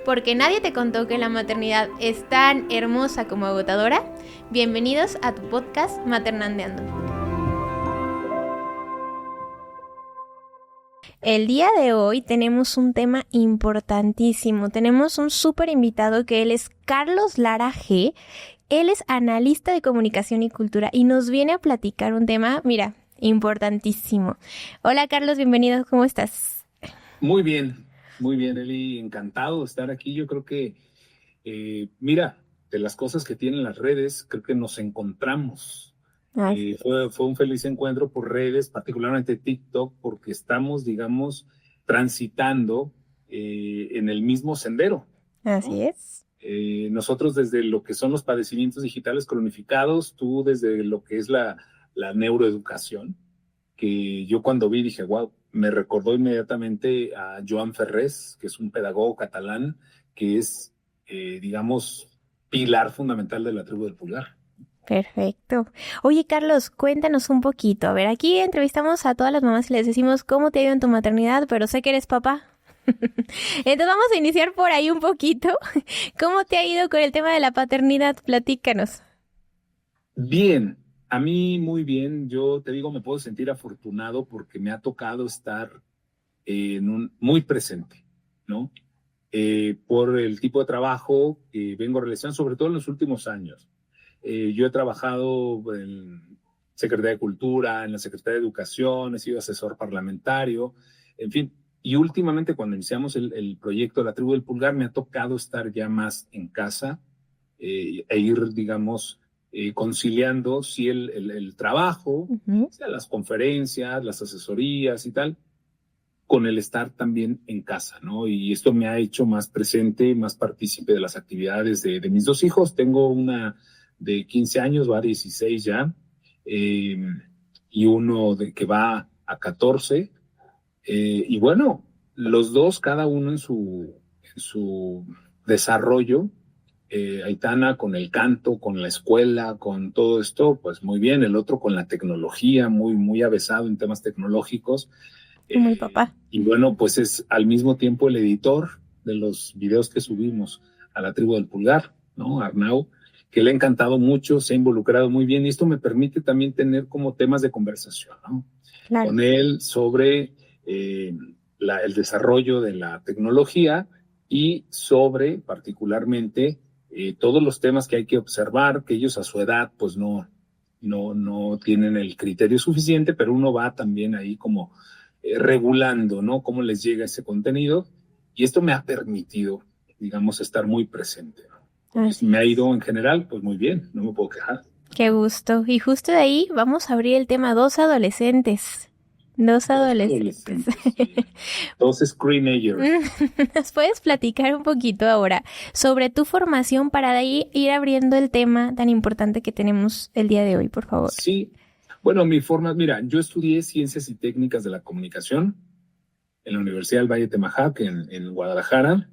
Porque nadie te contó que la maternidad es tan hermosa como agotadora. Bienvenidos a tu podcast Maternandeando. El día de hoy tenemos un tema importantísimo. Tenemos un súper invitado que él es Carlos Lara G. Él es analista de comunicación y cultura y nos viene a platicar un tema, mira, importantísimo. Hola Carlos, bienvenido, ¿cómo estás? Muy bien, Eli, encantado de estar aquí. Yo creo que, mira, de las cosas que tienen las redes, creo que nos encontramos. Así, Fue un feliz encuentro por redes, particularmente TikTok, porque estamos, digamos, transitando en el mismo sendero, así ¿no? es. Nosotros desde lo que son los padecimientos digitales cronificados, tú desde lo que es la neuroeducación, que yo cuando vi dije, wow, me recordó inmediatamente a Joan Ferrés, que es un pedagogo catalán, que es, digamos, pilar fundamental de la tribu del pulgar. Perfecto. Oye, Carlos, cuéntanos un poquito. A ver, aquí entrevistamos a todas las mamás y les decimos cómo te ha ido en tu maternidad, pero sé que eres papá. Entonces vamos a iniciar por ahí un poquito. ¿Cómo te ha ido con el tema de la paternidad? Platícanos. Bien, a mí muy bien. Yo te digo, me puedo sentir afortunado porque me ha tocado estar muy presente, ¿no? Por el tipo de trabajo que vengo realizando, sobre todo en los últimos años. Yo he trabajado en Secretaría de Cultura, en la Secretaría de Educación, he sido asesor parlamentario, en fin. Y últimamente cuando iniciamos el proyecto de la Tribu del Pulgar, me ha tocado estar ya más en casa e ir, digamos, conciliando sí el trabajo, Ujú. o sea, las conferencias, las asesorías y tal, con el estar también en casa, ¿no? Y esto me ha hecho más presente, más partícipe de las actividades de mis dos hijos. Tengo una de 15 años, va a 16 ya, eh, y uno que va a 14. Y bueno, los dos, cada uno en su desarrollo, Aitana con el canto, con la escuela, con todo esto, pues muy bien. El otro con la tecnología, muy, muy avesado en temas tecnológicos. Muy papá. Y bueno, pues es al mismo tiempo el editor de los videos que subimos a la tribu del pulgar, ¿no? Arnau, que le ha encantado mucho, se ha involucrado muy bien y esto me permite también tener como temas de conversación, ¿no? Claro. Con él sobre eh, el desarrollo de la tecnología y sobre particularmente todos los temas que hay que observar, que ellos a su edad pues no tienen el criterio suficiente, pero uno va también ahí como regulando, ¿no? Cómo les llega ese contenido. Y esto me ha permitido, digamos, estar muy presente, ¿no? Entonces, Así me ha es. ido en general, pues muy bien, no me puedo quejar. Qué gusto. Y justo de ahí vamos a abrir el tema dos adolescentes. Dos Dos adolescentes. adolescentes, sí. Dos screenagers. ¿Nos puedes platicar un poquito ahora sobre tu formación para de ahí ir abriendo el tema tan importante que tenemos el día de hoy, por favor? Sí, bueno, mi forma, mira, yo estudié Ciencias y Técnicas de la Comunicación en la Universidad del Valle de Temajac, en Guadalajara.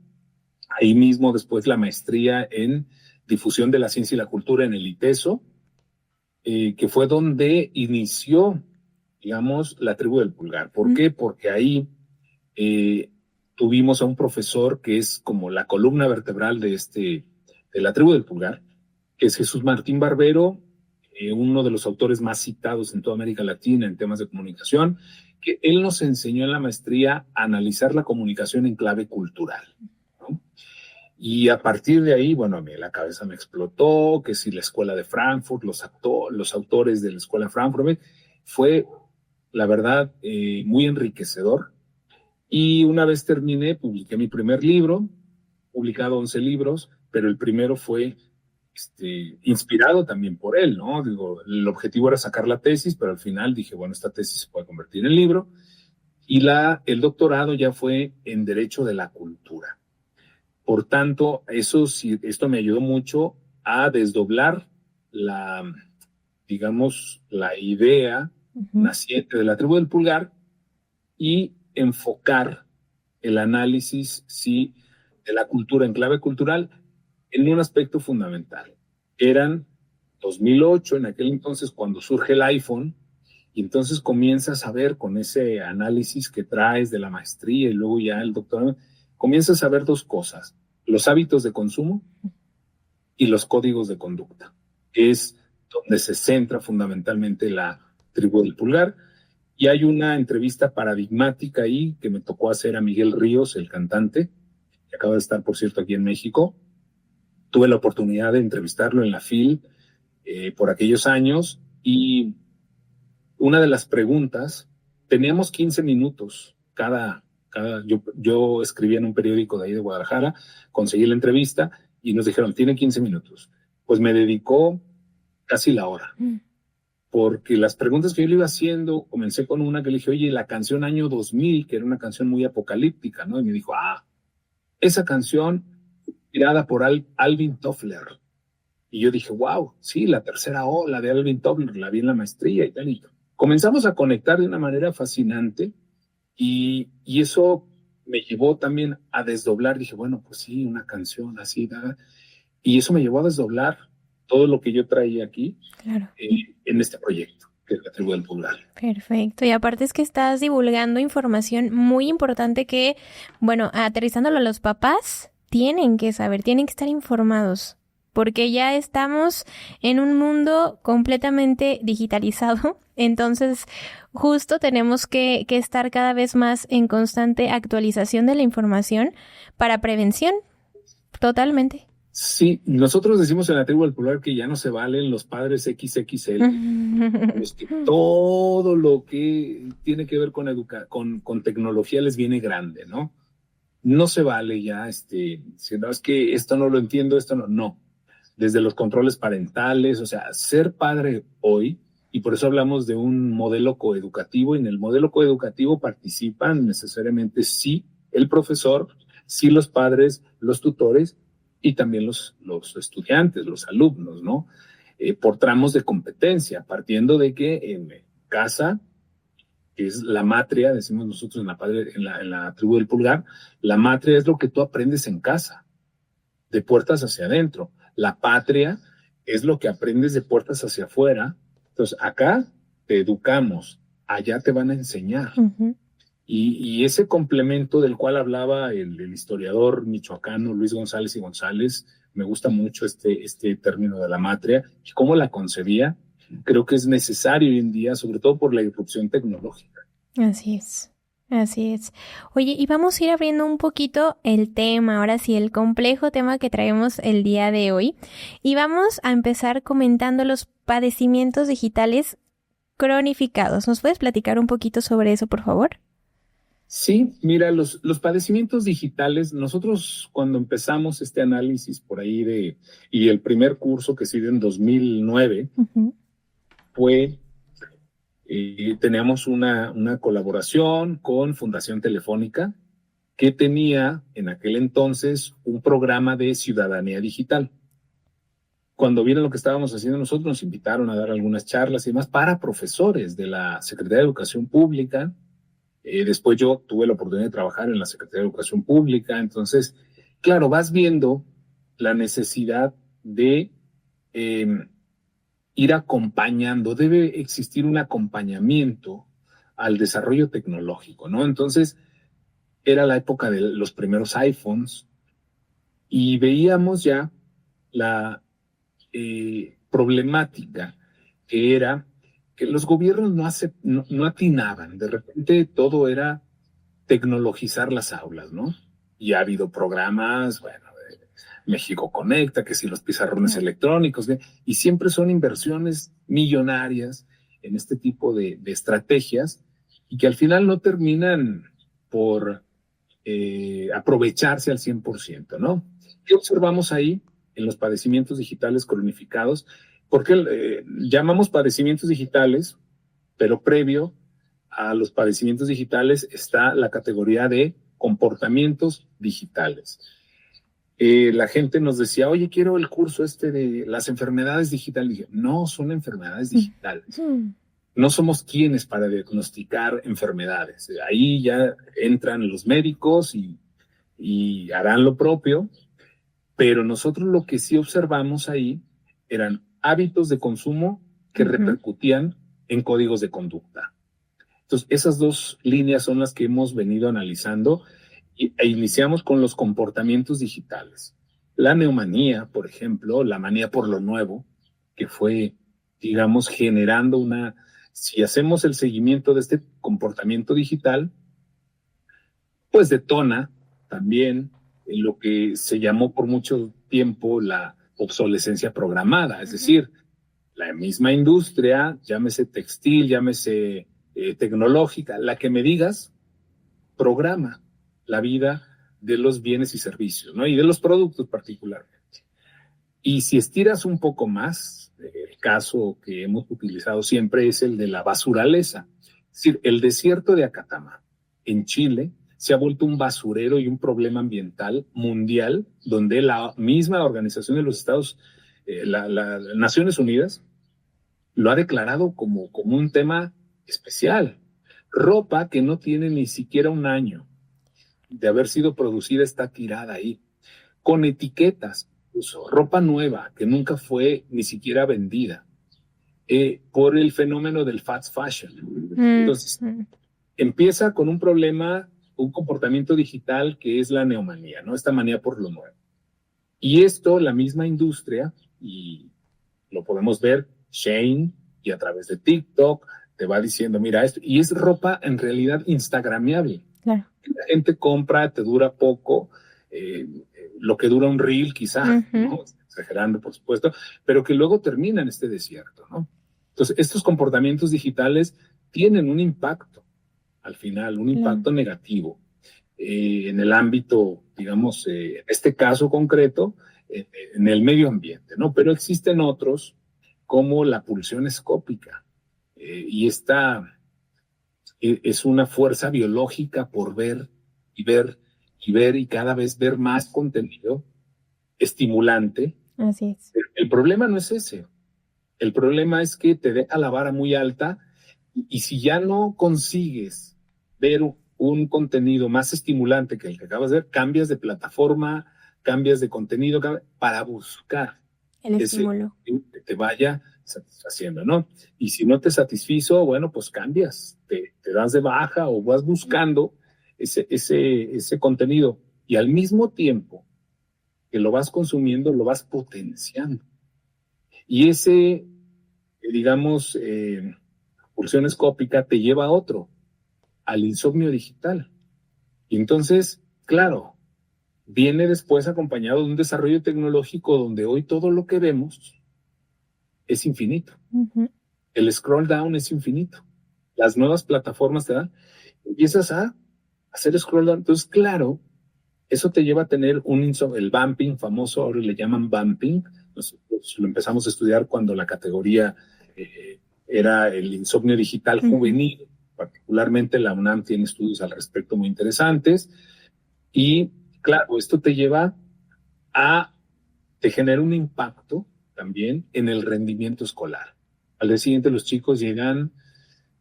Ahí mismo después la maestría en Difusión de la Ciencia y la Cultura en el ITESO, que fue donde inició, digamos, la tribu del pulgar. ¿Por qué? Porque ahí eh, tuvimos a un profesor que es como la columna vertebral de la tribu del pulgar, que es Jesús Martín Barbero, uno de los autores más citados en toda América Latina en temas de comunicación, que él nos enseñó en la maestría a analizar la comunicación en clave cultural, ¿no? Y a partir de ahí, bueno, a mí la cabeza me explotó, que si la escuela de Frankfurt, los autores de la escuela de Frankfurt, fue, la verdad, muy enriquecedor. Y una vez terminé, publiqué mi primer libro, publicado 11 libros, pero el primero fue inspirado también por él, ¿no? Digo, el objetivo era sacar la tesis, pero al final dije, bueno, esta tesis se puede convertir en libro. Y el doctorado ya fue en Derecho de la Cultura. Por tanto, esto me ayudó mucho a desdoblar la, digamos, la idea Ujú. naciente de la tribu del pulgar y enfocar el análisis, sí, de la cultura en clave cultural en un aspecto fundamental. Eran 2008, en aquel entonces, cuando surge el iPhone, y entonces comienzas a ver con ese análisis que traes de la maestría y luego ya el doctorado, comienzas a ver dos cosas. los hábitos de consumo y los códigos de conducta. Es donde se centra fundamentalmente la tribu del pulgar. Y hay una entrevista paradigmática ahí que me tocó hacer a Miguel Ríos, el cantante, que acaba de estar, por cierto, aquí en México. Tuve la oportunidad de entrevistarlo en la FIL por aquellos años, y una de las preguntas, teníamos 15 minutos yo escribía en un periódico de ahí de Guadalajara, conseguí la entrevista y nos dijeron, tiene 15 minutos. Pues me dedicó casi la hora. Porque las preguntas que yo le iba haciendo, comencé con una que le dije, oye, la canción Año 2000, que era una canción muy apocalíptica, ¿no? Y me dijo, esa canción inspirada por Alvin Toffler. Y yo dije, wow, sí, la tercera ola de Alvin Toffler, la vi en la maestría y tal. Y comenzamos a conectar de una manera fascinante, y eso me llevó también a desdoblar. Dije, bueno, pues sí, una canción así, y eso me llevó a desdoblar todo lo que yo traía aquí, claro, en este proyecto, que es la tribu del pulgar. Perfecto. Y aparte es que estás divulgando información muy importante que, bueno, aterrizándolo a los papás, tienen que saber, tienen que estar informados, porque ya estamos en un mundo completamente digitalizado. Entonces, justo tenemos que estar cada vez más en constante actualización de la información para prevención, totalmente. Sí, nosotros decimos en la tribu del pulgar que ya no se valen los padres XXL. Es que todo lo que tiene que ver con tecnología les viene grande, ¿no? No se vale ya, si no, es que esto no lo entiendo, esto no. Desde los controles parentales, o sea, ser padre hoy, y por eso hablamos de un modelo coeducativo, y en el modelo coeducativo participan necesariamente sí el profesor, sí los padres, los tutores, y también los estudiantes, los alumnos, ¿no? Por tramos de competencia, partiendo de que en casa, que es la matria, decimos nosotros en la tribu del pulgar, la matria es lo que tú aprendes en casa, de puertas hacia adentro. La patria es lo que aprendes de puertas hacia afuera. Entonces, acá te educamos, allá te van a enseñar. Uh-huh. Y ese complemento del cual hablaba el historiador michoacano Luis González y González, me gusta mucho este término de la matria, y cómo la concebía, creo que es necesario hoy en día, sobre todo por la irrupción tecnológica. Así es. Así es. Oye, y vamos a ir abriendo un poquito el tema, ahora sí, el complejo tema que traemos el día de hoy. Y vamos a empezar comentando los padecimientos digitales cronificados. ¿Nos puedes platicar un poquito sobre eso, por favor? Sí, mira, los padecimientos digitales, nosotros cuando empezamos este análisis por ahí y el primer curso que se dio en 2009, uh-huh. Teníamos una colaboración con Fundación Telefónica, que tenía en aquel entonces un programa de ciudadanía digital. Cuando vieron lo que estábamos haciendo nosotros, nos invitaron a dar algunas charlas y demás para profesores de la Secretaría de Educación Pública. Después yo tuve la oportunidad de trabajar en la Secretaría de Educación Pública. Entonces, claro, vas viendo la necesidad de ir acompañando, debe existir un acompañamiento al desarrollo tecnológico, ¿no? Entonces, era la época de los primeros iPhones y veíamos ya la problemática que era que los gobiernos no atinaban. De repente todo era tecnologizar las aulas, ¿no? Y ha habido programas, bueno, México Conecta, que si los pizarrones electrónicos, y siempre son inversiones millonarias en este tipo de estrategias, y que al final no terminan por aprovecharse al 100%, ¿no? ¿Qué observamos ahí en los padecimientos digitales cronificados? Porque llamamos padecimientos digitales, pero previo a los padecimientos digitales está la categoría de comportamientos digitales. La gente nos decía, oye, quiero el curso de las enfermedades digitales. Dije, no son enfermedades digitales. No somos quienes para diagnosticar enfermedades. Ahí ya entran los médicos y harán lo propio, pero nosotros lo que sí observamos ahí eran hábitos de consumo que repercutían en códigos de conducta. Entonces, esas dos líneas son las que hemos venido analizando, e iniciamos con los comportamientos digitales. La neomanía, por ejemplo, la manía por lo nuevo, que fue, digamos, generando si hacemos el seguimiento de este comportamiento digital, pues detona también en lo que se llamó por mucho tiempo la obsolescencia programada, es decir, la misma industria, llámese textil, llámese tecnológica, la que me digas, programa la vida de los bienes y servicios, ¿no? Y de los productos particularmente. Y si estiras un poco más, el caso que hemos utilizado siempre es el de la basuraleza. Es decir, el desierto de Acatama, en Chile, se ha vuelto un basurero y un problema ambiental mundial, donde la misma Organización de los Estados, las Naciones Unidas, lo ha declarado como un tema especial. Ropa que no tiene ni siquiera un año de haber sido producida está tirada ahí, con etiquetas, incluso ropa nueva que nunca fue ni siquiera vendida, por el fenómeno del fast fashion. Entonces, empieza con un problema, un comportamiento digital que es la neomanía, ¿no? Esta manía por lo nuevo. Y esto, la misma industria, y lo podemos ver, Shein, y a través de TikTok, te va diciendo, mira esto, y es ropa en realidad instagramiable. Claro. La gente compra, te dura poco, lo que dura un reel quizá, ¿no? Exagerando, por supuesto, pero que luego termina en este desierto, ¿no? Entonces, estos comportamientos digitales tienen un impacto, al final, un impacto negativo en el ámbito, digamos, en este caso concreto, en el medio ambiente, ¿no? Pero existen otros, como la pulsión escópica, y esta es una fuerza biológica por ver y ver y ver y cada vez ver más contenido estimulante. Así es. El problema no es ese. El problema es que te deja la vara muy alta y si ya no consigues ver un contenido más estimulante que el que acabas de ver, cambias de plataforma, cambias de contenido para buscar el estímulo que te vaya satisfaciendo, ¿no? Y si no te satisfizo, bueno, pues cambias, te das de baja o vas buscando ese contenido y al mismo tiempo que lo vas consumiendo, lo vas potenciando. Y digamos, pulsión escópica te lleva a otro, al insomnio digital. Y entonces, claro, viene después acompañado de un desarrollo tecnológico donde hoy todo lo que vemos es infinito. El scroll down es infinito. Las nuevas plataformas te dan, empiezas a hacer scroll down. Entonces, claro, eso te lleva a tener el bumping famoso, ahora le llaman bumping. Nosotros lo empezamos a estudiar cuando la categoría era el insomnio digital juvenil. Particularmente la UNAM tiene estudios al respecto muy interesantes. Y claro, esto te lleva te genera un impacto también en el rendimiento escolar. Al día siguiente los chicos llegan,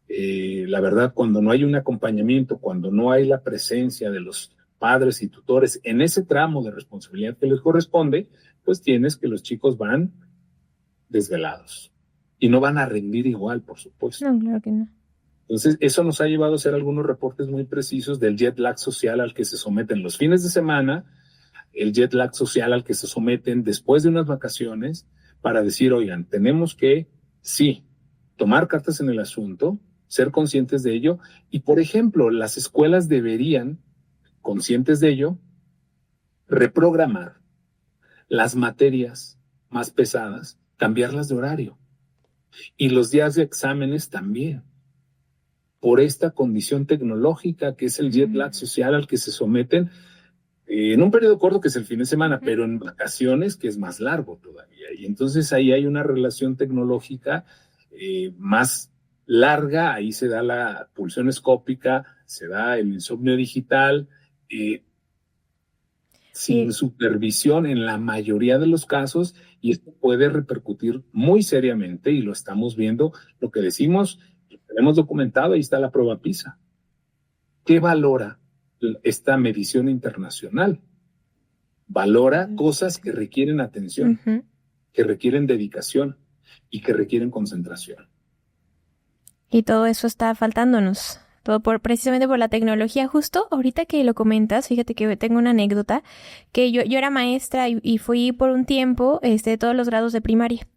la verdad, cuando no hay un acompañamiento, cuando no hay la presencia de los padres y tutores en ese tramo de responsabilidad que les corresponde, pues tienes que los chicos van desvelados y no van a rendir igual, por supuesto. No, claro que no. Entonces, eso nos ha llevado a hacer algunos reportes muy precisos del jet lag social al que se someten los fines de semana, el jet lag social al que se someten después de unas vacaciones, para decir, oigan, tenemos que, sí, tomar cartas en el asunto, ser conscientes de ello, y por ejemplo, las escuelas deberían, conscientes de ello, reprogramar las materias más pesadas, cambiarlas de horario, y los días de exámenes también, por esta condición tecnológica que es el jet lag social al que se someten en un periodo corto que es el fin de semana, pero en vacaciones que es más largo todavía. Y entonces ahí hay una relación tecnológica más larga, ahí se da la pulsión escópica, se da el insomnio digital, sin supervisión en la mayoría de los casos, y esto puede repercutir muy seriamente, y lo estamos viendo, lo que decimos, lo tenemos documentado, ahí está la prueba PISA. ¿Qué valora esta medición internacional? Valora cosas que requieren atención, que requieren dedicación y que requieren concentración. Y todo eso está faltándonos todo precisamente por la tecnología. Justo ahorita que lo comentas, fíjate que tengo una anécdota, que yo era maestra y fui por un tiempo de todos los grados de primaria.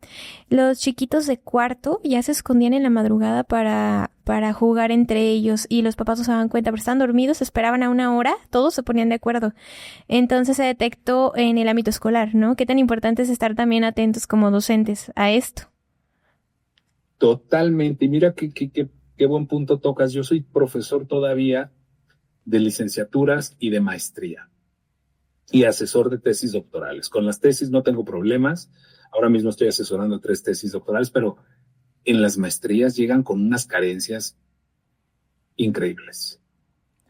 Los chiquitos de cuarto ya se escondían en la madrugada para jugar entre ellos y los papás no se daban cuenta, pero estaban dormidos, esperaban a una hora, todos se ponían de acuerdo. Entonces se detectó en el ámbito escolar, ¿no? Qué tan importante es estar también atentos como docentes a esto. Totalmente. Y mira qué buen punto tocas. Yo soy profesor todavía de licenciaturas y de maestría y asesor de tesis doctorales. Con las tesis no tengo problemas. Ahora mismo estoy asesorando 3 tesis doctorales, pero en las maestrías llegan con unas carencias increíbles.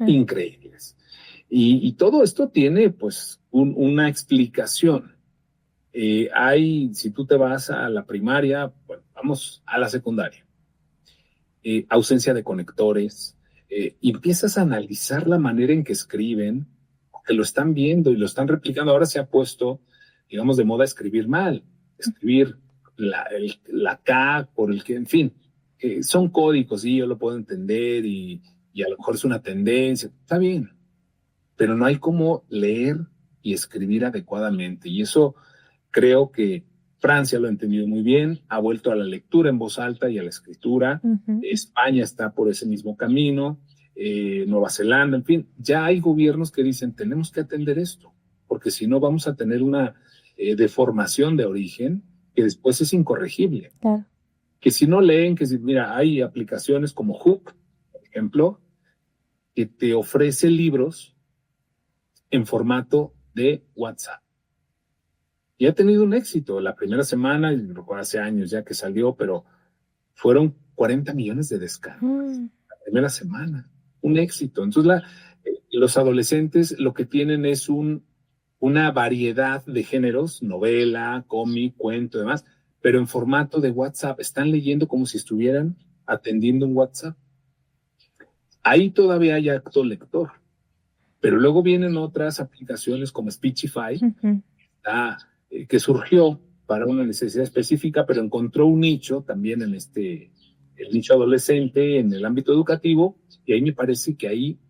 Increíbles. Y todo esto tiene pues una explicación. Si tú te vas a la primaria, bueno, vamos a la secundaria, ausencia de conectores, y empiezas a analizar la manera en que escriben, que lo están viendo y lo están replicando. Ahora se ha puesto, digamos, de moda escribir mal, escribir la K por el que, en fin, son códigos y yo lo puedo entender y a lo mejor es una tendencia, está bien, pero no hay cómo leer y escribir adecuadamente, y eso creo que Francia lo ha entendido muy bien, ha vuelto a la lectura en voz alta y a la escritura. Uh-huh. España está por ese mismo camino, Nueva Zelanda, en fin, ya hay gobiernos que dicen tenemos que atender esto, porque si no vamos a tener una deformación de origen que después es incorregible. Claro. Que si no leen, mira, hay aplicaciones como Hook, por ejemplo, que te ofrece libros en formato de WhatsApp. Y ha tenido un éxito. La primera semana, recuerdo hace años ya que salió, pero fueron 40 millones de descargas. La primera semana. Un éxito. Entonces, los adolescentes lo que tienen es una variedad de géneros, novela, cómic, cuento y demás, pero en formato de WhatsApp. Están leyendo como si estuvieran atendiendo un WhatsApp. Ahí todavía hay acto lector. Pero luego vienen otras aplicaciones como Speechify, uh-huh. Que surgió para una necesidad específica, pero encontró un nicho también en el nicho adolescente, en el ámbito educativo, y ahí me parece que ahí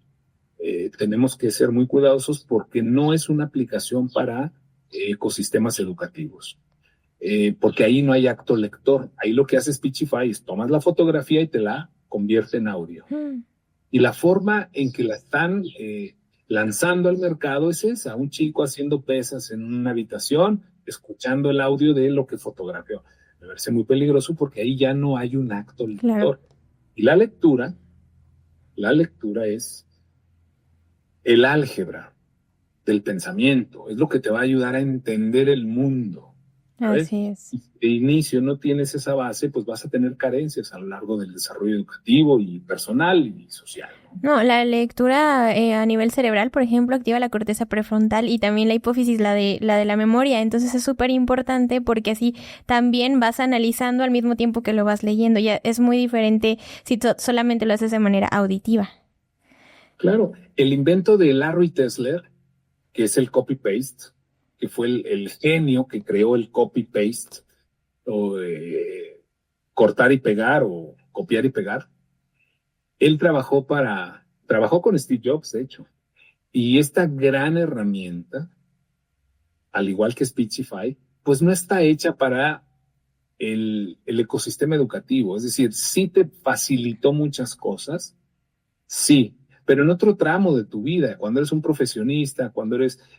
tenemos que ser muy cuidadosos porque no es una aplicación para ecosistemas educativos, porque ahí no hay acto lector. Ahí lo que hace Speechify es tomas la fotografía y te la convierte en audio. Y la forma en que la están lanzando al mercado es esa, un chico haciendo pesas en una habitación, escuchando el audio de lo que fotografió. Me parece muy peligroso porque ahí ya no hay un acto lector. Claro. Y la lectura es el álgebra del pensamiento, es lo que te va a ayudar a entender el mundo. ¿sabes? Así es. Si de inicio no tienes esa base, pues vas a tener carencias a lo largo del desarrollo educativo y personal y social. No, la lectura a nivel cerebral, por ejemplo, activa la corteza prefrontal y también la hipófisis, la de la memoria. Entonces es súper importante porque así también vas analizando al mismo tiempo que lo vas leyendo. Ya es muy diferente si solamente lo haces de manera auditiva. Claro, el invento de Larry Tesler, que es el copy-paste, que fue el genio que creó el copy-paste, o cortar y pegar, o copiar y pegar. Él trabajó con Steve Jobs, de hecho. Y esta gran herramienta, al igual que Speechify, pues no está hecha para el ecosistema educativo. Es decir, sí te facilitó muchas cosas, sí, pero en otro tramo de tu vida, cuando eres un profesionista, cuando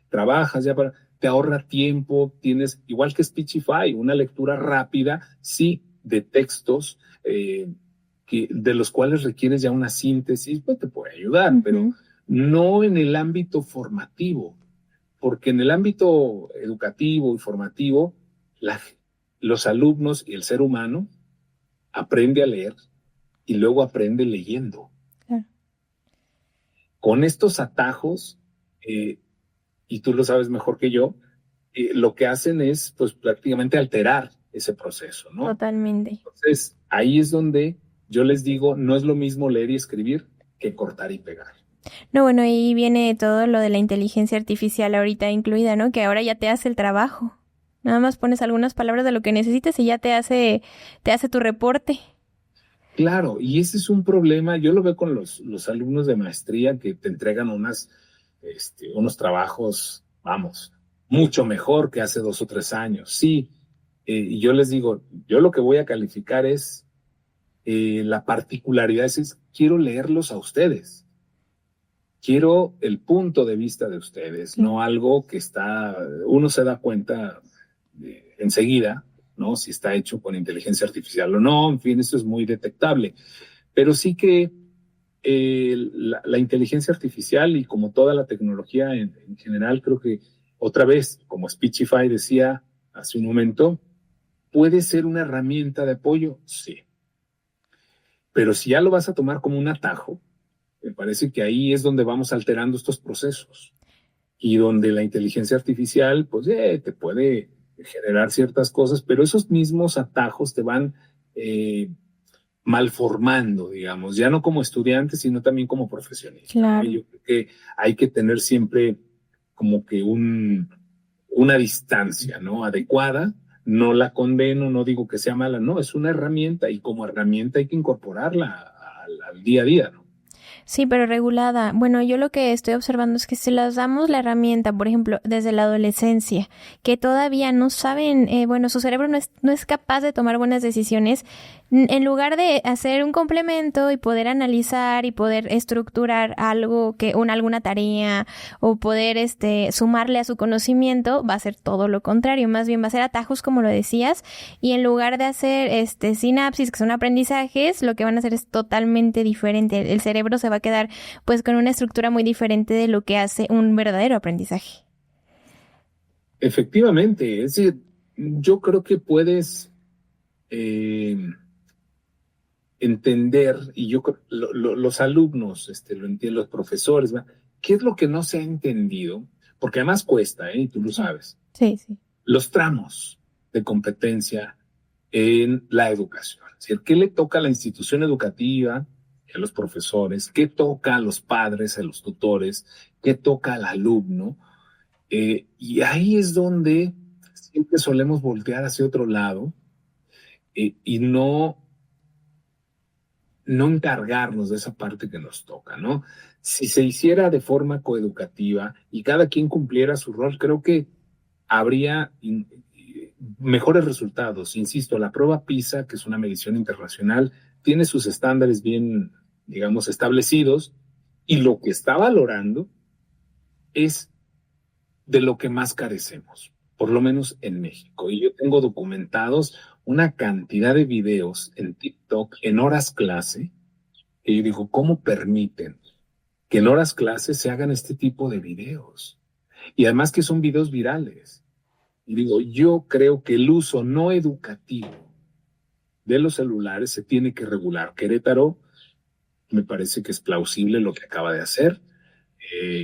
trabajas ya te ahorra tiempo, tienes, igual que Speechify, una lectura rápida, sí, de textos, de los cuales requieres ya una síntesis, pues te puede ayudar, uh-huh. Pero no en el ámbito formativo, porque en el ámbito educativo y formativo, los alumnos y el ser humano aprende a leer y luego aprende leyendo. Uh-huh. Con estos atajos, y tú lo sabes mejor que yo, lo que hacen es pues prácticamente alterar ese proceso, ¿no? Totalmente. Entonces, ahí es donde yo les digo, no es lo mismo leer y escribir que cortar y pegar. No, bueno, ahí viene todo lo de la inteligencia artificial ahorita incluida, ¿no? Que ahora ya te hace el trabajo. Nada más pones algunas palabras de lo que necesites y ya te hace tu reporte. Claro, y ese es un problema, yo lo veo con los alumnos de maestría que te entregan unos trabajos, vamos, mucho mejor que hace 2 o 3 años. Sí, y yo les digo, yo lo que voy a calificar es la particularidad, quiero leerlos a ustedes. Quiero el punto de vista de ustedes, no algo que uno se da cuenta enseguida, ¿no? Si está hecho con inteligencia artificial o no, en fin, eso es muy detectable. Pero sí que la inteligencia artificial y como toda la tecnología en general, creo que otra vez, como Speechify decía hace un momento, puede ser una herramienta de apoyo, sí. Pero si ya lo vas a tomar como un atajo, me parece que ahí es donde vamos alterando estos procesos y donde la inteligencia artificial, pues, te puede generar ciertas cosas, pero esos mismos atajos te van malformando, digamos, ya no como estudiante, sino también como profesionista. Claro. ¿No? Yo creo que hay que tener siempre como que una distancia, ¿no? Adecuada. No la condeno, no digo que sea mala, no, es una herramienta y como herramienta hay que incorporarla al día a día, ¿no? Sí, pero regulada. Bueno, yo lo que estoy observando es que si les damos la herramienta, por ejemplo, desde la adolescencia, que todavía no saben, su cerebro no es capaz de tomar buenas decisiones, en lugar de hacer un complemento y poder analizar y poder estructurar algo alguna tarea o poder sumarle a su conocimiento, va a ser todo lo contrario, más bien va a ser atajos como lo decías, y en lugar de hacer sinapsis, que son aprendizajes, lo que van a hacer es totalmente diferente. El cerebro se va a quedar pues con una estructura muy diferente de lo que hace un verdadero aprendizaje. Efectivamente, es decir, yo creo que puedes entender, y yo los alumnos lo entienden, los profesores, ¿verdad? ¿Qué es lo que no se ha entendido? Porque además cuesta, y tú lo sabes. Sí, sí. Los tramos de competencia en la educación. Es decir, ¿qué le toca a la institución educativa, a los profesores? ¿Qué toca a los padres, a los tutores? ¿Qué toca al alumno? Y ahí es donde siempre solemos voltear hacia otro lado y no encargarnos de esa parte que nos toca, ¿no? Si se hiciera de forma coeducativa y cada quien cumpliera su rol, creo que habría mejores resultados. Insisto, la prueba PISA, que es una medición internacional, tiene sus estándares bien, digamos, establecidos y lo que está valorando es de lo que más carecemos, por lo menos en México. Y yo tengo documentados una cantidad de videos en TikTok en horas clase, y yo digo, ¿cómo permiten que en horas clase se hagan este tipo de videos? Y además que son videos virales. Y digo, yo creo que el uso no educativo de los celulares se tiene que regular. Querétaro me parece que es plausible lo que acaba de hacer,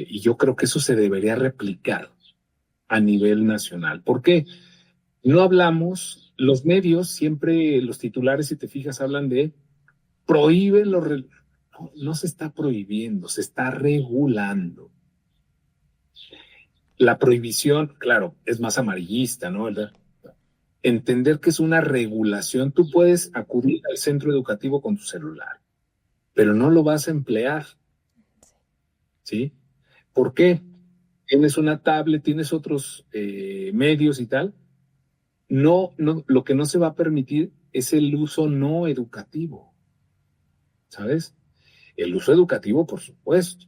y yo creo que eso se debería replicar a nivel nacional. ¿Por qué? No hablamos, los medios siempre, los titulares, si te fijas, hablan de prohíben no se está prohibiendo, se está regulando. La prohibición, claro, es más amarillista, ¿no? ¿Verdad? Entender que es una regulación. Tú puedes acudir al centro educativo con tu celular, pero no lo vas a emplear, ¿sí? ¿Por qué? Tienes una tablet, tienes otros medios y tal. No, lo que no se va a permitir es el uso no educativo, ¿sabes? El uso educativo, por supuesto,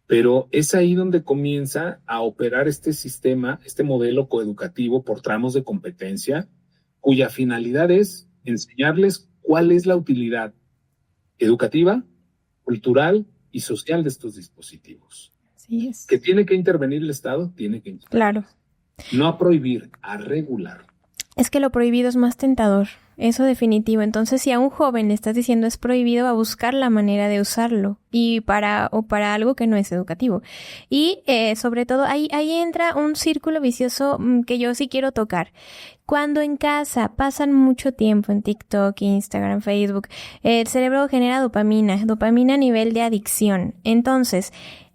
pero es ahí donde comienza a operar este sistema, este modelo coeducativo por tramos de competencia, cuya finalidad es enseñarles cuál es la utilidad educativa, cultural y social de estos dispositivos. Así es. ¿Que tiene que intervenir el Estado? Tiene que intervenir. Claro. No a prohibir, a regular. Es que lo prohibido es más tentador, eso definitivo. Entonces, si a un joven le estás diciendo es prohibido, va a buscar la manera de usarlo y para algo que no es educativo. Y sobre todo, ahí entra un círculo vicioso que yo sí quiero tocar. Cuando en casa pasan mucho tiempo en TikTok, Instagram, Facebook, el cerebro genera dopamina a nivel de adicción. Entonces,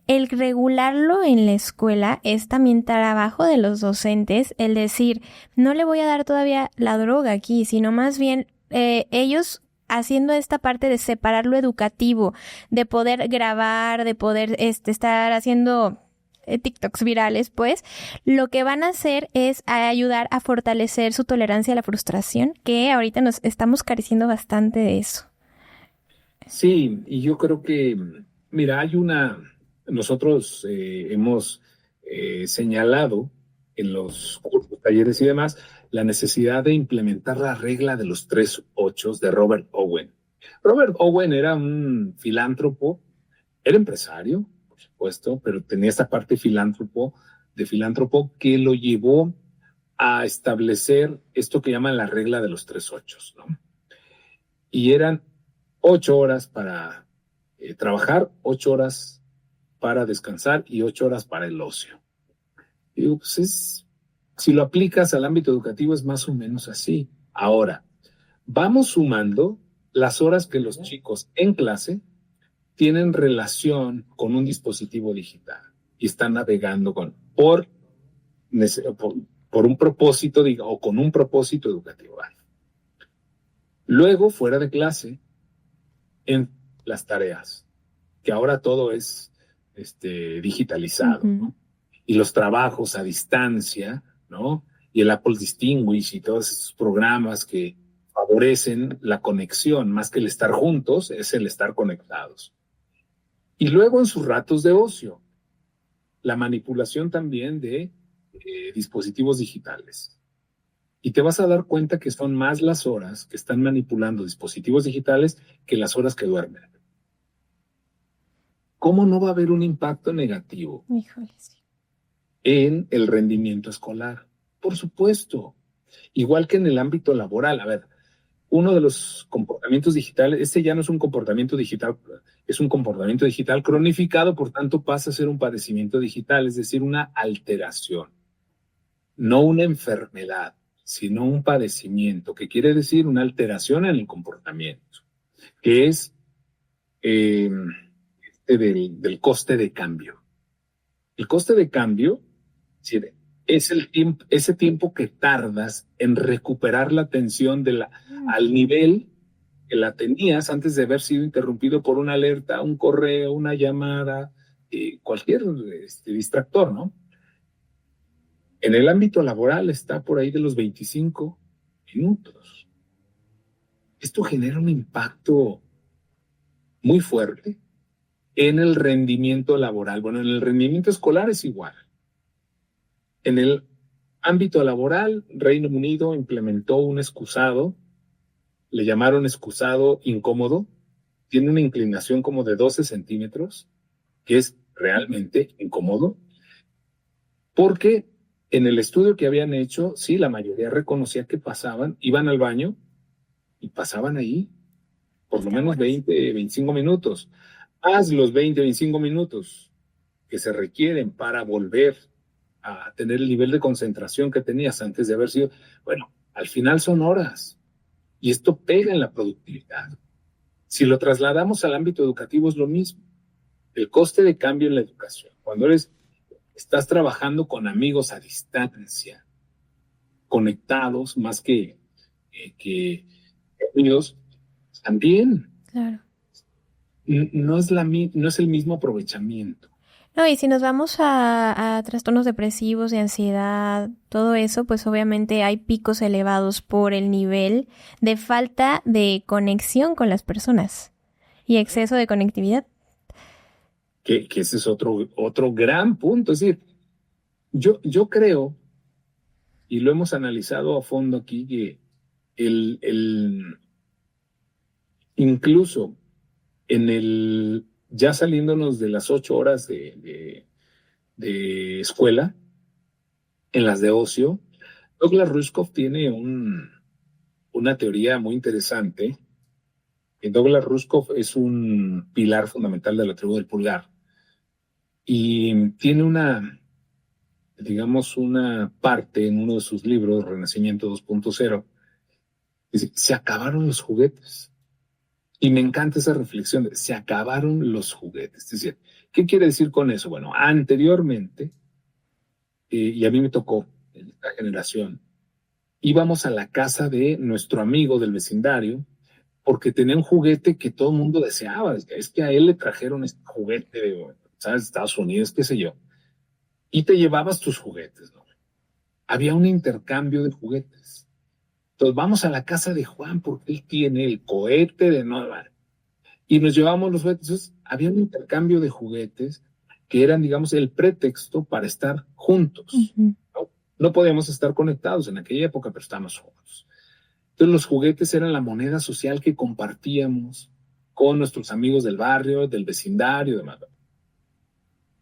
el regularlo en la escuela es también trabajo de los docentes, el decir, no le voy a dar todavía la droga aquí, sino más bien ellos haciendo esta parte de separar lo educativo, de poder grabar, de poder estar haciendo TikToks virales, pues, lo que van a hacer es ayudar a fortalecer su tolerancia a la frustración, que ahorita nos estamos careciendo bastante de eso. Sí, y yo creo que, mira, nosotros hemos señalado en los cursos, talleres y demás, la necesidad de implementar la regla de los 3 8 de Robert Owen. Robert Owen era un filántropo, era empresario, por supuesto, pero tenía esta parte de filántropo que lo llevó a establecer esto que llaman la regla de los 3 8, ¿no? Y eran 8 horas para trabajar, 8 horas para descansar y 8 horas para el ocio. Y digo, pues si lo aplicas al ámbito educativo es más o menos así. Ahora, vamos sumando las horas que los chicos en clase tienen relación con un dispositivo digital y están navegando por un propósito, o con un propósito educativo. Luego, fuera de clase, en las tareas, que ahora todo es digitalizado, ¿no? Y los trabajos a distancia, ¿no? Y el Apple Distinguish y todos esos programas que favorecen la conexión, más que el estar juntos, es el estar conectados. Y luego en sus ratos de ocio, la manipulación también de dispositivos digitales. Y te vas a dar cuenta que son más las horas que están manipulando dispositivos digitales que las horas que duermen. ¿Cómo no va a haber un impacto negativo en el rendimiento escolar? Por supuesto. Igual que en el ámbito laboral. A ver, uno de los comportamientos digitales, ya no es un comportamiento digital, es un comportamiento digital cronificado, por tanto pasa a ser un padecimiento digital, es decir, una alteración, no una enfermedad, sino un padecimiento, que quiere decir una alteración en el comportamiento, que es del coste de cambio. El coste de cambio es ese tiempo que tardas en recuperar la atención al nivel que la tenías antes de haber sido interrumpido por una alerta, un correo, una llamada, cualquier distractor, ¿no? En el ámbito laboral está por ahí de los 25 minutos. Esto genera un impacto muy fuerte en el rendimiento laboral. Bueno, en el rendimiento escolar es igual. En el ámbito laboral, Reino Unido implementó un excusado, le llamaron excusado incómodo, tiene una inclinación como de 12 centímetros, que es realmente incómodo, porque en el estudio que habían hecho, sí, la mayoría reconocía que iban al baño y pasaban ahí por lo menos 20, 25 minutos. Haz los 20, 25 minutos que se requieren para volver a tener el nivel de concentración que tenías antes de haber sido. Bueno, al final son horas y esto pega en la productividad. Si lo trasladamos al ámbito educativo es lo mismo. El coste de cambio en la educación. Cuando estás trabajando con amigos a distancia, conectados más que amigos, también claro. No es el mismo aprovechamiento. No, y si nos vamos a trastornos depresivos, de ansiedad, todo eso, pues obviamente hay picos elevados por el nivel de falta de conexión con las personas y exceso de conectividad. Que ese es otro gran punto. Es decir, yo creo, y lo hemos analizado a fondo aquí, que incluso ya saliéndonos de las 8 horas de escuela, en las de ocio, Douglas Rushkoff tiene una teoría muy interesante. Douglas Rushkoff es un pilar fundamental de la tribu del pulgar y tiene una parte en uno de sus libros, Renacimiento 2.0, dice, se acabaron los juguetes. Y me encanta esa reflexión de se acabaron los juguetes. Es decir, ¿qué quiere decir con eso? Bueno, anteriormente, y a mí me tocó en esta generación, íbamos a la casa de nuestro amigo del vecindario porque tenía un juguete que todo el mundo deseaba. Es que a él le trajeron este juguete de, ¿sabes?, Estados Unidos, qué sé yo. Y te llevabas tus juguetes, ¿no? Había un intercambio de juguetes. Entonces vamos a la casa de Juan porque él tiene el cohete de Nueva. Y nos llevamos los juguetes. Entonces había un intercambio de juguetes que eran, digamos, el pretexto para estar juntos. Ujú. No podíamos estar conectados en aquella época, pero estábamos juntos. Entonces los juguetes eran la moneda social que compartíamos con nuestros amigos del barrio, del vecindario, demás.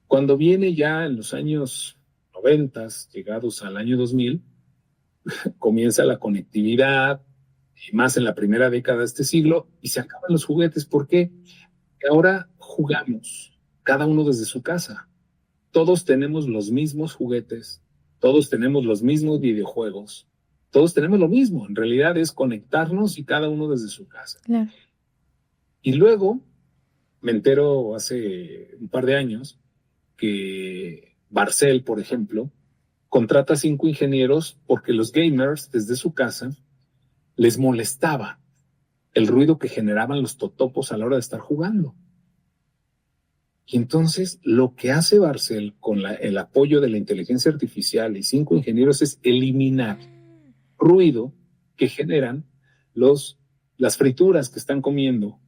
Cuando viene ya en los años 90, llegados al año 2000, comienza la conectividad, y más en la primera década de este siglo, y se acaban los juguetes. ¿Por qué? Porque ahora jugamos, cada uno desde su casa. Todos tenemos los mismos juguetes, todos tenemos los mismos videojuegos, todos tenemos lo mismo. En realidad es conectarnos y cada uno desde su casa. Claro. Y luego me entero hace un par de años que Barcel, por ejemplo, contrata 5 ingenieros porque los gamers desde su casa les molestaba el ruido que generaban los totopos a la hora de estar jugando. Y entonces lo que hace Barcel con el apoyo de la inteligencia artificial y 5 ingenieros es eliminar ruido que generan las frituras que están comiendo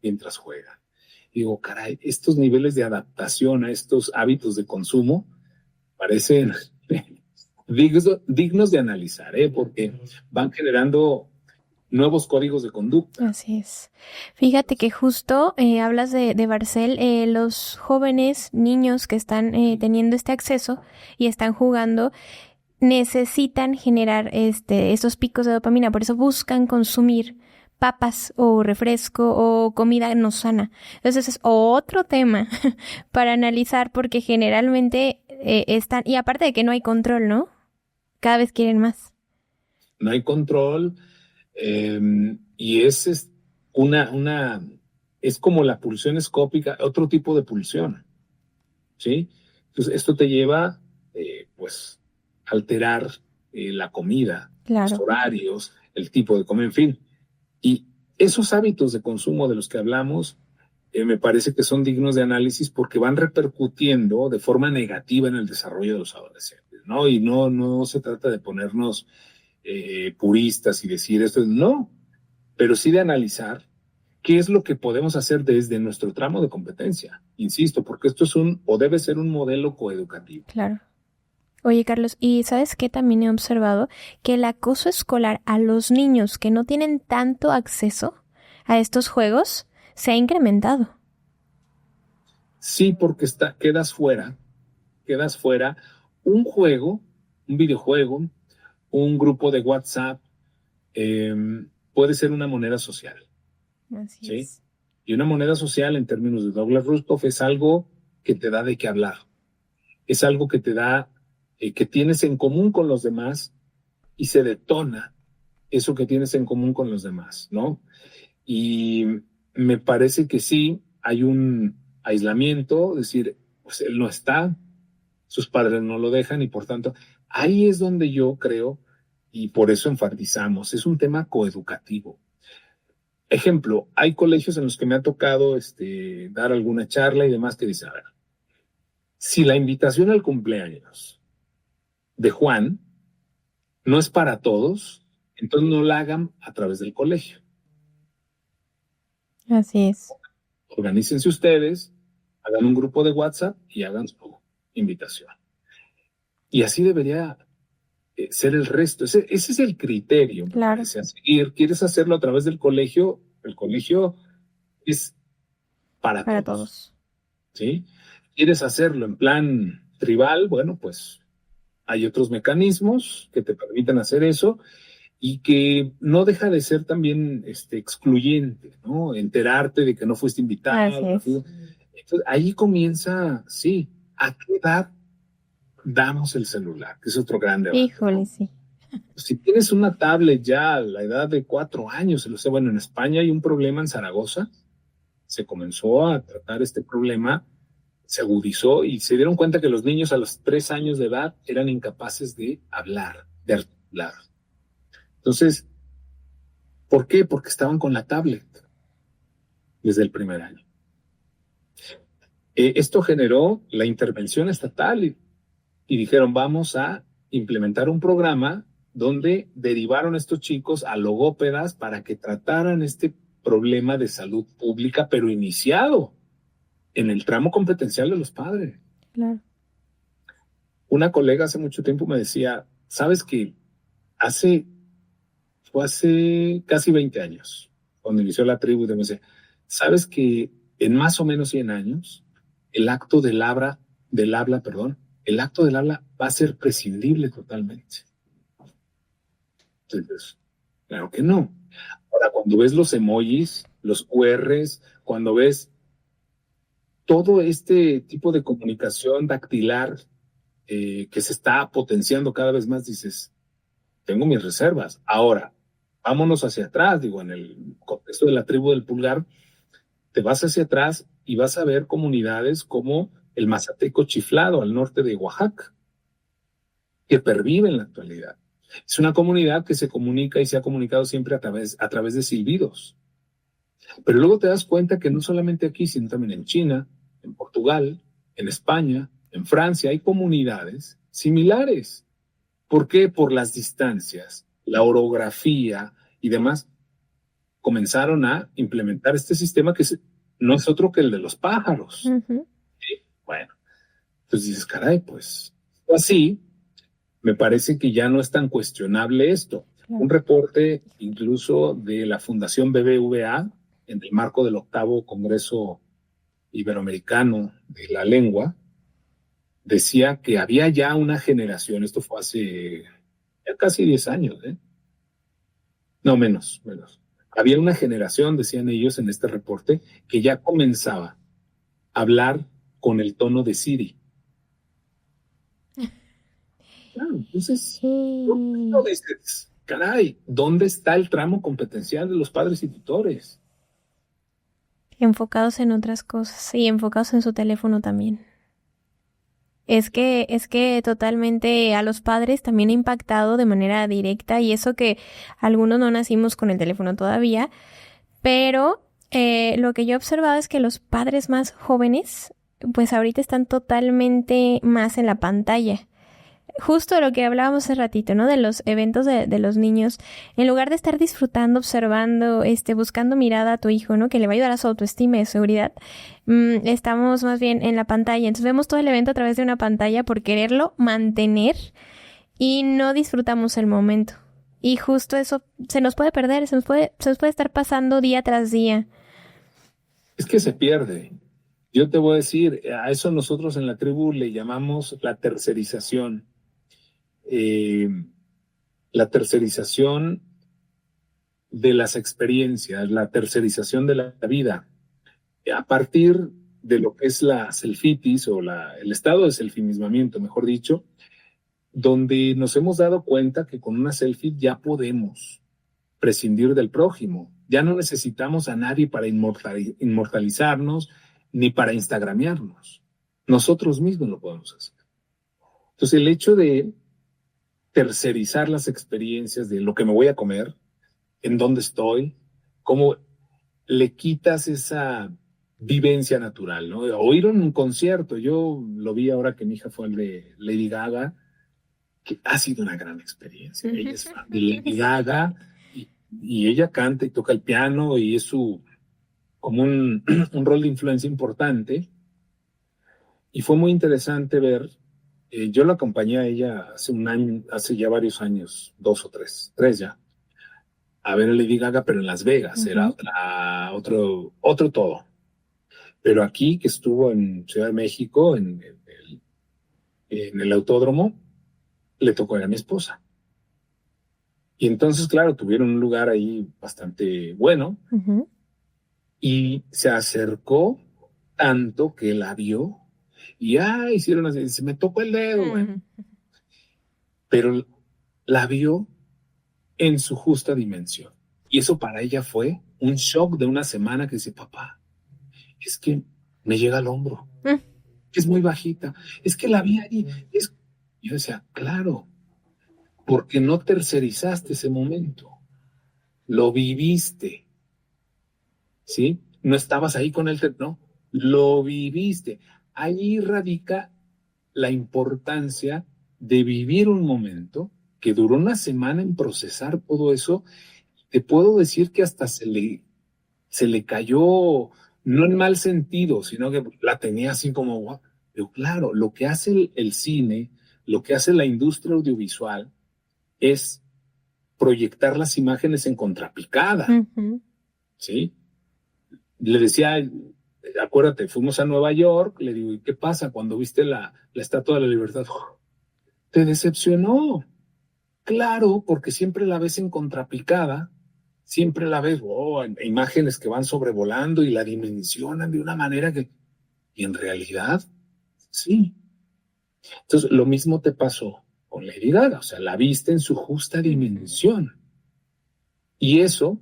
mientras juegan. Y digo, caray, estos niveles de adaptación a estos hábitos de consumo parecen dignos de analizar, porque van generando nuevos códigos de conducta. Así es. Fíjate que justo hablas de Barcel, los jóvenes niños que están teniendo este acceso y están jugando necesitan generar esos picos de dopamina, por eso buscan consumir papas o refresco o comida no sana. Entonces es otro tema para analizar porque generalmente están, y aparte de que no hay control, ¿no? Cada vez quieren más. No hay control, y es como la pulsión escópica, otro tipo de pulsión, ¿sí? Entonces esto te lleva, pues, a alterar la comida, claro, los horarios, el tipo de comer, en fin. Y esos hábitos de consumo de los que hablamos, me parece que son dignos de análisis porque van repercutiendo de forma negativa en el desarrollo de los adolescentes, ¿no? Y no se trata de ponernos puristas y decir esto, no, pero sí de analizar qué es lo que podemos hacer desde nuestro tramo de competencia, insisto, porque esto es debe ser un modelo coeducativo. Claro. Oye, Carlos, ¿y sabes qué? También he observado que el acoso escolar a los niños que no tienen tanto acceso a estos juegos se ha incrementado. Sí, porque quedas fuera un juego, un videojuego, un grupo de WhatsApp, puede ser una moneda social. Así ¿sí? es. Y una moneda social, en términos de Douglas Rushkoff, es algo que te da de qué hablar. Es algo que te da, que tienes en común con los demás y se detona eso que tienes en común con los demás, ¿no? Y me parece que sí hay un aislamiento, es decir, pues él no está, sus padres no lo dejan y por tanto, ahí es donde yo creo, y por eso enfatizamos, es un tema coeducativo. Ejemplo, hay colegios en los que me ha tocado dar alguna charla y demás que dicen, a ver, si la invitación al cumpleaños de Juan no es para todos, entonces no la hagan a través del colegio. Así es. Organícense ustedes, hagan un grupo de WhatsApp y hagan su invitación. Y así debería ser el resto. Ese es el criterio. Claro. A seguir. ¿Quieres hacerlo a través del colegio? El colegio es para todos. ¿Sí? ¿Quieres hacerlo en plan tribal? Bueno, pues hay otros mecanismos que te permiten hacer eso y que no deja de ser también excluyente, ¿no? Enterarte de que no fuiste invitado. Entonces, ahí comienza, sí, ¿a qué edad damos el celular? Que es otro gran debate. Híjole, ¿no? Sí. Si tienes una tablet ya a la edad de 4 años, bueno, en España hay un problema en Zaragoza, se comenzó a tratar este problema, se agudizó y se dieron cuenta que los niños a los 3 años de edad eran incapaces de hablar, de articular. Entonces, ¿Por qué? Porque estaban con la tablet desde el primer año. Esto generó la intervención estatal y dijeron, vamos a implementar un programa donde derivaron a estos chicos a logópedas para que trataran este problema de salud pública, pero iniciado en el tramo competencial de los padres. Claro. Una colega hace mucho tiempo me decía, ¿sabes qué? Fue hace casi 20 años, cuando inició la tribu, me decía, ¿sabes que en más o menos 100 años, el acto del habla va a ser prescindible totalmente? Entonces, claro que no. Ahora, cuando ves los emojis, los QRs, cuando ves todo este tipo de comunicación dactilar que se está potenciando cada vez más, dices, tengo mis reservas. Ahora, vámonos hacia atrás, digo, en el contexto de la tribu del pulgar, te vas hacia atrás y vas a ver comunidades como el Mazateco Chiflado, al norte de Oaxaca, que pervive en la actualidad. Es una comunidad que se comunica y se ha comunicado siempre a través de silbidos. Pero luego te das cuenta que no solamente aquí, sino también en China, en Portugal, en España, en Francia, hay comunidades similares. ¿Por qué? Por las distancias, la orografía y demás. Comenzaron a implementar este sistema que no es otro que el de los pájaros. Uh-huh. ¿Sí? Bueno, entonces dices, caray, pues así me parece que ya no es tan cuestionable esto. Un reporte incluso de la Fundación BBVA en el marco del 8º Congreso Iberoamericano de la Lengua decía que había ya una generación, esto fue hace ya casi 10 años, no, menos. Había una generación, decían ellos en este reporte, que ya comenzaba a hablar con el tono de Siri. Claro, entonces, no dices, caray, ¿dónde está el tramo competencial de los padres y tutores? Enfocados en otras cosas y enfocados en su teléfono también. Es que totalmente a los padres también ha impactado de manera directa, y eso que algunos no nacimos con el teléfono todavía, pero lo que yo he observado es que los padres más jóvenes pues ahorita están totalmente más en la pantalla. Justo lo que hablábamos hace ratito, ¿no? De los eventos de los niños, en lugar de estar disfrutando, observando, buscando mirada a tu hijo, ¿no? Que le va a ayudar a su autoestima y seguridad, estamos más bien en la pantalla. Entonces vemos todo el evento a través de una pantalla por quererlo mantener y no disfrutamos el momento. Y justo eso se nos puede perder, se nos puede estar pasando día tras día. Es que se pierde. Yo te voy a decir, a eso nosotros en la tribu le llamamos la tercerización. La tercerización de las experiencias, la tercerización de la vida. A partir de lo que es la selfitis o el estado de selfimismamiento, mejor dicho, donde nos hemos dado cuenta que con una selfie ya podemos prescindir del prójimo. Ya no necesitamos a nadie para inmortalizarnos ni para instagramearnos. Nosotros mismos lo podemos hacer. Entonces, el hecho de tercerizar las experiencias de lo que me voy a comer, en dónde estoy, cómo le quitas esa vivencia natural, ¿no? O ir a un concierto. Yo lo vi ahora que mi hija fue al de Lady Gaga, que ha sido una gran experiencia. Ella es fan de Lady Gaga y ella canta y toca el piano y es como un rol de influencia importante. Y fue muy interesante ver. Yo la acompañé a ella hace ya varios años, 2 o 3 ya, a ver a Lady Gaga, pero en Las Vegas. Era otro todo. Pero aquí, que estuvo en Ciudad de México, en el autódromo, le tocó a mi esposa. Y entonces, claro, tuvieron un lugar ahí bastante bueno. Uh-huh. Y se acercó tanto que la vio y hicieron así, se me tocó el dedo, bueno. Pero la vio en su justa dimensión. Y eso para ella fue un shock de una semana que dice, papá, es que me llega al hombro, es muy bajita, es que la vi ahí. Yo decía, claro, porque no tercerizaste ese momento. lo viviste, ¿sí? No estabas ahí con él, no, lo viviste. Ahí radica la importancia de vivir un momento que duró una semana en procesar todo eso. Te puedo decir que hasta se le cayó, no en mal sentido, sino que la tenía así como, "Guau". Pero claro, lo que hace el cine, lo que hace la industria audiovisual es proyectar las imágenes en contrapicada, ¿sí? Le decía, acuérdate, fuimos a Nueva York, le digo, ¿y qué pasa cuando viste la Estatua de la Libertad? ¿Te decepcionó? Claro, porque siempre la ves en contrapicada, siempre la ves, imágenes que van sobrevolando y la dimensionan de una manera que, y en realidad, sí. Entonces, lo mismo te pasó con Lady Gaga, o sea, la viste en su justa dimensión. Y eso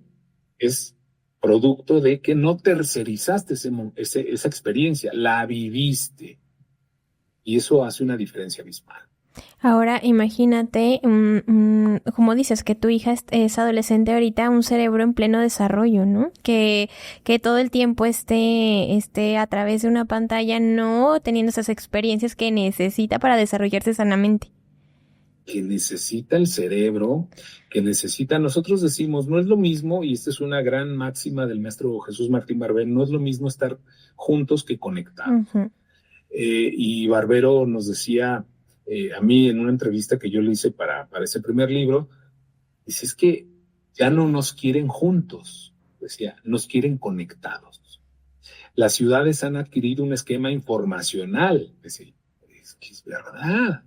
es producto de que no tercerizaste esa experiencia, la viviste. Y eso hace una diferencia abismal. Ahora imagínate, como dices, que tu hija es adolescente ahorita, un cerebro en pleno desarrollo, ¿no? Que todo el tiempo esté a través de una pantalla, no teniendo esas experiencias que necesita para desarrollarse sanamente. Que necesita el cerebro, que necesita, nosotros decimos, no es lo mismo, y esta es una gran máxima del maestro Jesús Martín Barbero, no es lo mismo estar juntos que conectados. Y Barbero nos decía, a mí en una entrevista que yo le hice para ese primer libro, dice, es que ya no nos quieren juntos, decía, nos quieren conectados. Las ciudades han adquirido un esquema informacional, decía, es que es verdad.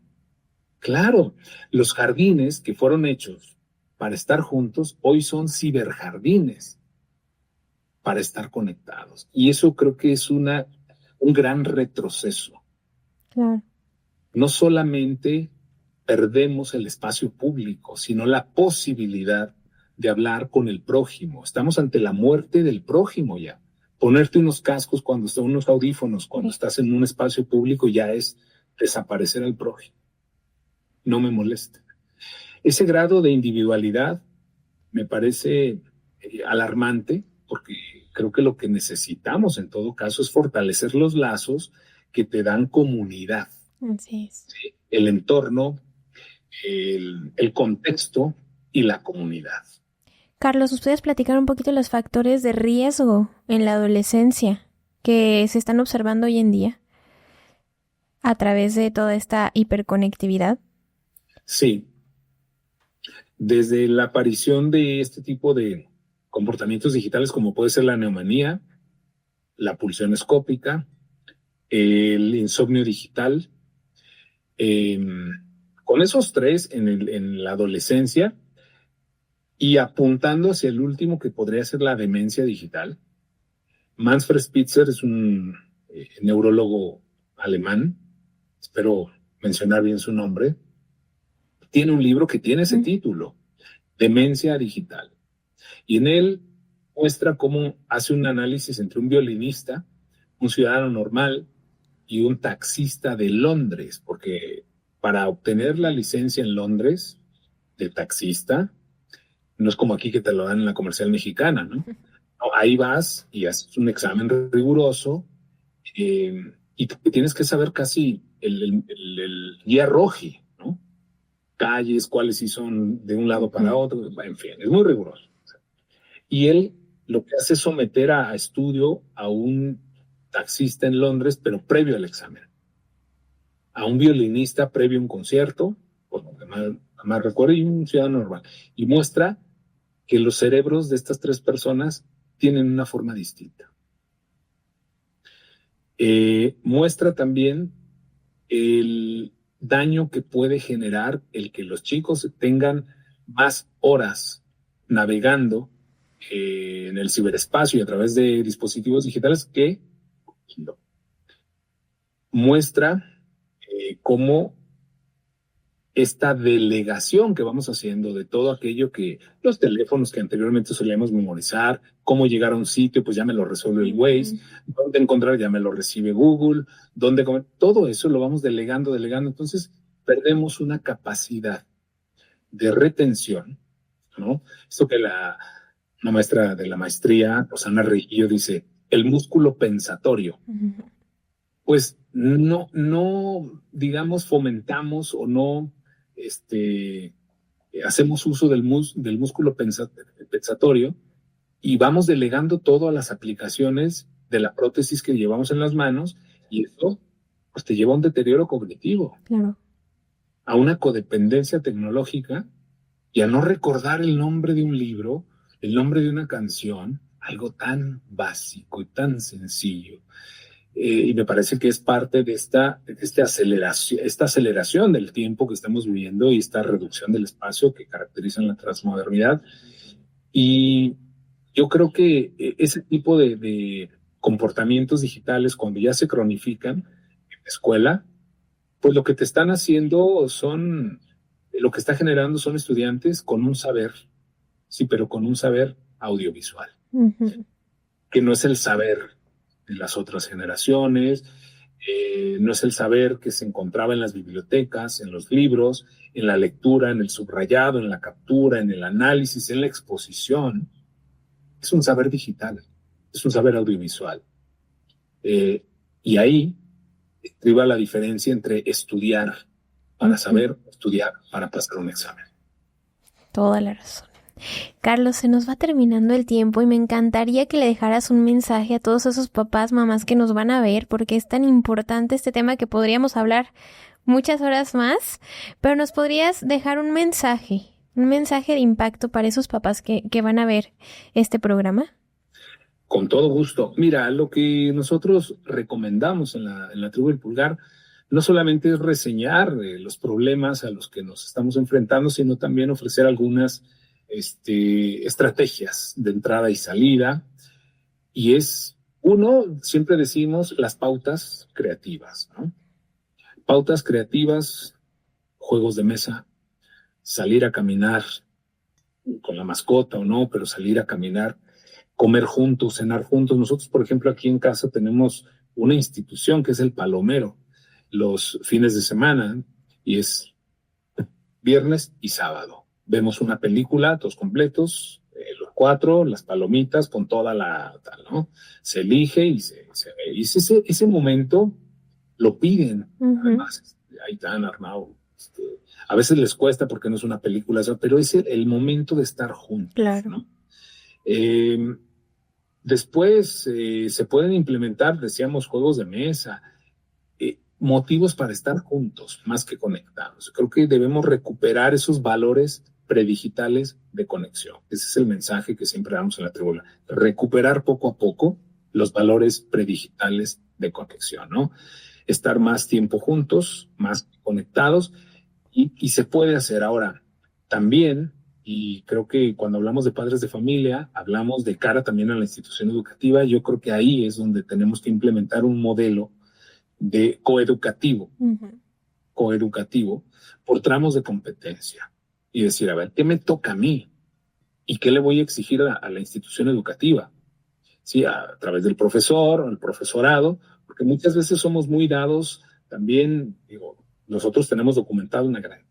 Claro, los jardines que fueron hechos para estar juntos, hoy son ciberjardines para estar conectados. Y eso creo que es un gran retroceso. Claro. No solamente perdemos el espacio público, sino la posibilidad de hablar con el prójimo. Estamos ante la muerte del prójimo ya. Ponerte unos cascos, unos audífonos, cuando estás en un espacio público ya es desaparecer al prójimo. No me molesta. Ese grado de individualidad me parece alarmante, porque creo que lo que necesitamos en todo caso es fortalecer los lazos que te dan comunidad. Así es. ¿Sí? El entorno, el contexto y la comunidad. Carlos, ¿ustedes platicaron un poquito los factores de riesgo en la adolescencia que se están observando hoy en día a través de toda esta hiperconectividad? Sí. Desde la aparición de este tipo de comportamientos digitales como puede ser la neumonía, la pulsión escópica, el insomnio digital, con esos tres en la adolescencia y apuntando hacia el último que podría ser la demencia digital. Manfred Spitzer es un neurólogo alemán, espero mencionar bien su nombre, tiene un libro que tiene ese título, Demencia Digital, y en él muestra cómo hace un análisis entre un violinista, un ciudadano normal y un taxista de Londres, porque para obtener la licencia en Londres de taxista, no es como aquí que te lo dan en la comercial mexicana, ¿no? Ahí vas y haces un examen riguroso y tienes que saber casi el guía roji, ¿no? Calles, cuáles sí son de un lado para otro, en fin, es muy riguroso. Y él lo que hace es someter a estudio a un taxista en Londres, pero previo al examen. A un violinista previo a un concierto, por lo que más recuerdo, y un ciudadano normal. Y muestra que los cerebros de estas tres personas tienen una forma distinta. Muestra también el daño que puede generar el que los chicos tengan más horas navegando en el ciberespacio y a través de dispositivos digitales que muestra cómo esta delegación que vamos haciendo de todo aquello que los teléfonos que anteriormente solíamos memorizar, cómo llegar a un sitio, pues ya me lo resuelve el Waze, dónde encontrar, ya me lo recibe Google, dónde comer, todo eso lo vamos delegando, entonces perdemos una capacidad de retención, ¿no? Esto que una maestra de la maestría, Rosana Reguillo, dice, el músculo pensatorio. Pues no, digamos, fomentamos o no hacemos uso del músculo pensatorio y vamos delegando todo a las aplicaciones de la prótesis que llevamos en las manos, y eso pues te lleva a un deterioro cognitivo, claro, a una codependencia tecnológica y a no recordar el nombre de un libro, el nombre de una canción, algo tan básico y tan sencillo. Y me parece que es parte de esta aceleración del tiempo que estamos viviendo y esta reducción del espacio que caracterizan la transmodernidad. Y yo creo que ese tipo de comportamientos digitales, cuando ya se cronifican en la escuela, pues lo que te están haciendo lo que está generando son estudiantes con un saber, sí, pero con un saber audiovisual, que no es el saber de las otras generaciones, no es el saber que se encontraba en las bibliotecas, en los libros, en la lectura, en el subrayado, en la captura, en el análisis, en la exposición. Es un saber digital, es un saber audiovisual. Y ahí estriba la diferencia entre estudiar para saber, estudiar para pasar un examen. Toda la razón. Carlos, se nos va terminando el tiempo y me encantaría que le dejaras un mensaje a todos esos papás, mamás que nos van a ver, porque es tan importante este tema que podríamos hablar muchas horas más, pero nos podrías dejar un mensaje de impacto para esos papás que van a ver este programa. Con todo gusto. Mira, lo que nosotros recomendamos en la Tribu del Pulgar no solamente es reseñar los problemas a los que nos estamos enfrentando, sino también ofrecer algunas estrategias de entrada y salida. Y siempre decimos las pautas creativas, ¿no? Pautas creativas, juegos de mesa, salir a caminar con la mascota o no, pero salir a caminar, comer juntos, cenar juntos. Nosotros, por ejemplo, aquí en casa tenemos una institución que es el Palomero, los fines de semana, y es viernes y sábado. Vemos una película, todos completos, los 4, las palomitas con toda la tal, ¿no? Se elige y se ve. Y ese momento lo piden. Además, ahí están, Arnau. A veces les cuesta porque no es una película, pero es el momento de estar juntos, claro, ¿no? Después se pueden implementar, decíamos, juegos de mesa, motivos para estar juntos más que conectados. Creo que debemos recuperar esos valores predigitales de conexión. Ese es el mensaje que siempre damos en la tribuna. Recuperar poco a poco los valores predigitales de conexión, ¿no? Estar más tiempo juntos, más conectados, y se puede hacer ahora también. Y creo que cuando hablamos de padres de familia, hablamos de cara también a la institución educativa. Yo creo que ahí es donde tenemos que implementar un modelo de coeducativo por tramos de competencia y decir, a ver, ¿qué me toca a mí? ¿Y qué le voy a exigir a la institución educativa? Sí, a través del profesor o el profesorado, porque muchas veces somos muy dados también, nosotros tenemos documentado una gran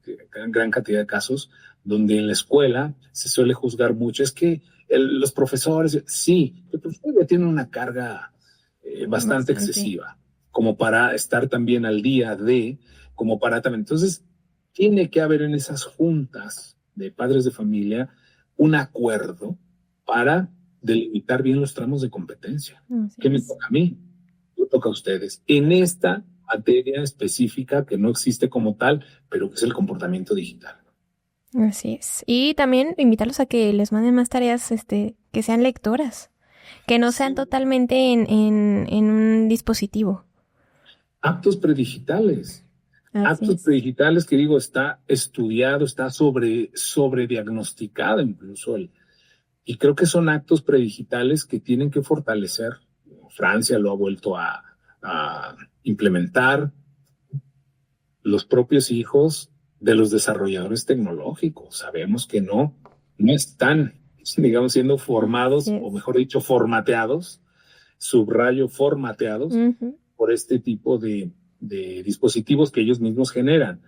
cantidad de casos donde en la escuela se suele juzgar mucho. Es que los profesores, sí, el profesor ya tiene una carga bastante excesiva, como para estar también al día como para también. Entonces, tiene que haber en esas juntas de padres de familia un acuerdo para delimitar bien los tramos de competencia. ¿Qué me toca a mí? ¿Qué toca a ustedes? En esta materia específica que no existe como tal, pero que es el comportamiento digital. Así es. Y también invitarlos a que les manden más tareas que sean lectoras, que no sean totalmente en un dispositivo. Actos predigitales. Actos predigitales que está estudiado, está sobrediagnosticado incluso. Y creo que son actos predigitales que tienen que fortalecer. Francia lo ha vuelto a implementar, los propios hijos de los desarrolladores tecnológicos. Sabemos que no están, digamos, siendo formados, o mejor dicho, formateados, subrayo formateados, por este tipo de dispositivos que ellos mismos generan.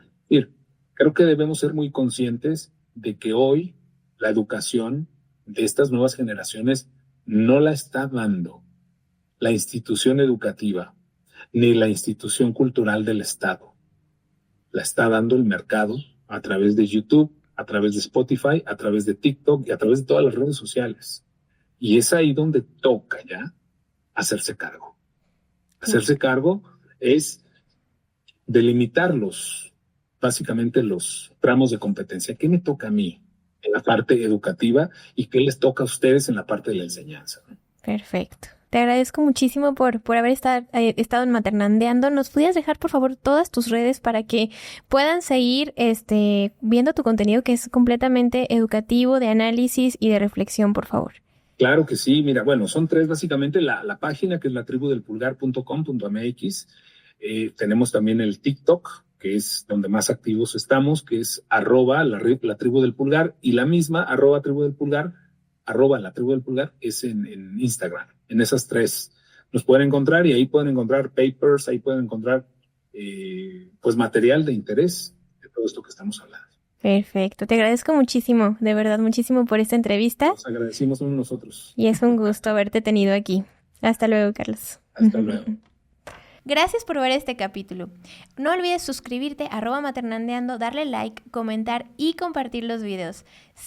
Creo que debemos ser muy conscientes de que hoy la educación de estas nuevas generaciones no la está dando la institución educativa ni la institución cultural del Estado. La está dando el mercado a través de YouTube, a través de Spotify, a través de TikTok y a través de todas las redes sociales. Y es ahí donde toca ya hacerse cargo. Hacerse cargo es delimitarlos, básicamente los tramos de competencia. ¿Qué me toca a mí en la parte educativa y qué les toca a ustedes en la parte de la enseñanza? Perfecto. Te agradezco muchísimo por haber estado en Maternandeando. ¿Nos pudieras dejar, por favor, todas tus redes para que puedan seguir viendo tu contenido, que es completamente educativo, de análisis y de reflexión, por favor? Claro que sí. Mira, bueno, son tres básicamente. La página, que es latribudelpulgar.com.mx. Tenemos también el TikTok, que es donde más activos estamos, que es @la tribu del pulgar, y la misma @tribu del pulgar, @la tribu del pulgar es en Instagram. En esas tres nos pueden encontrar, y ahí pueden encontrar papers, ahí pueden encontrar pues material de interés de todo esto que estamos hablando. Perfecto, te agradezco muchísimo, de verdad, muchísimo por esta entrevista. Nos agradecimos nosotros. Y es un gusto haberte tenido aquí. Hasta luego, Carlos. Hasta luego. Gracias por ver este capítulo. No olvides suscribirte a @maternandeando, darle like, comentar y compartir los videos.